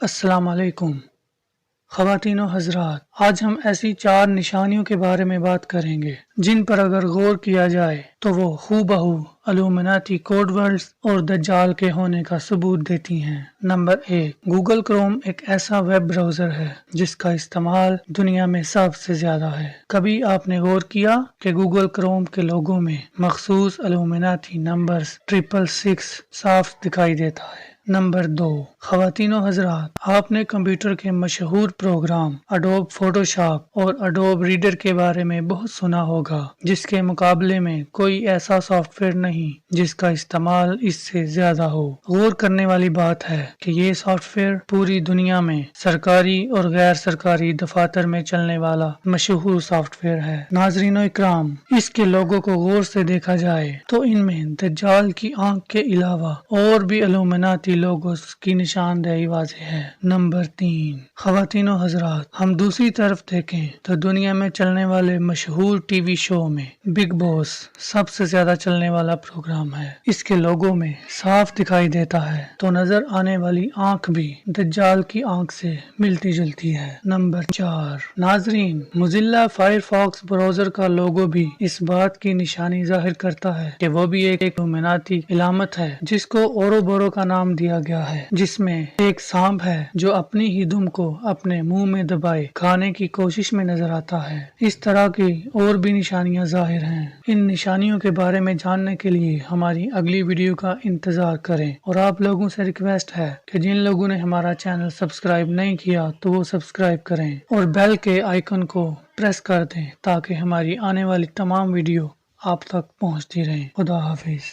السلام علیکم خواتین و حضرات، آج ہم ایسی 4 نشانیوں کے بارے میں بات کریں گے جن پر اگر غور کیا جائے تو وہ ہو بہو الومناتی کوڈ ورڈز اور دجال کے ہونے کا ثبوت دیتی ہیں۔ نمبر 1، گوگل کروم ایک ایسا ویب براؤزر ہے جس کا استعمال دنیا میں سب سے زیادہ ہے۔ کبھی آپ نے غور کیا کہ گوگل کروم کے لوگو میں مخصوص الومناتی نمبرز 666 صاف دکھائی دیتا ہے۔ نمبر 2، خواتین و حضرات، آپ نے کمپیوٹر کے مشہور پروگرام اڈوب فوٹوشاپ اور اڈوب ریڈر کے بارے میں بہت سنا ہوگا، جس کے مقابلے میں کوئی ایسا سافٹ ویئر نہیں جس کا استعمال اس سے زیادہ ہو۔ غور کرنے والی بات ہے کہ یہ سافٹ ویئر پوری دنیا میں سرکاری اور غیر سرکاری دفاتر میں چلنے والا مشہور سافٹ ویئر ہے۔ ناظرین و اکرام، اس کے لوگوں کو غور سے دیکھا جائے تو ان میں دجال کی آنکھ کے علاوہ اور بھی الومناتی لوگوز کی نشاندہی واضح ہے۔ نمبر 3، خواتین و حضرات، ہم دوسری طرف دیکھیں تو دنیا میں چلنے والے مشہور ٹی وی شو میں بگ باس سب سے زیادہ چلنے والا پروگرام ہے۔ اس کے لوگوں میں صاف دکھائی دیتا ہے تو نظر آنے والی آنکھ بھی دجال کی آنکھ سے ملتی جلتی ہے۔ نمبر 4، ناظرین، موزیلا فائرفاکس براؤزر کا لوگو بھی اس بات کی نشانی ظاہر کرتا ہے کہ وہ بھی ایک الومناتی علامت ہے جس کو اورو بورو کا نام دیا گیا ہے، جس میں ایک سانپ ہے جو اپنی ہی دم کو اپنے منہ میں دبائے کھانے کی کوشش میں نظر آتا ہے۔ اس طرح کی اور بھی نشانیاں ظاہر ہیں۔ ان نشانیوں کے بارے میں جاننے کے لیے ہماری اگلی ویڈیو کا انتظار کریں، اور آپ لوگوں سے ریکویسٹ ہے کہ جن لوگوں نے ہمارا چینل سبسکرائب نہیں کیا تو وہ سبسکرائب کریں اور بیل کے آئیکن کو پریس کر دیں تاکہ ہماری آنے والی تمام ویڈیو آپ تک پہنچتی رہیں۔ خدا حافظ۔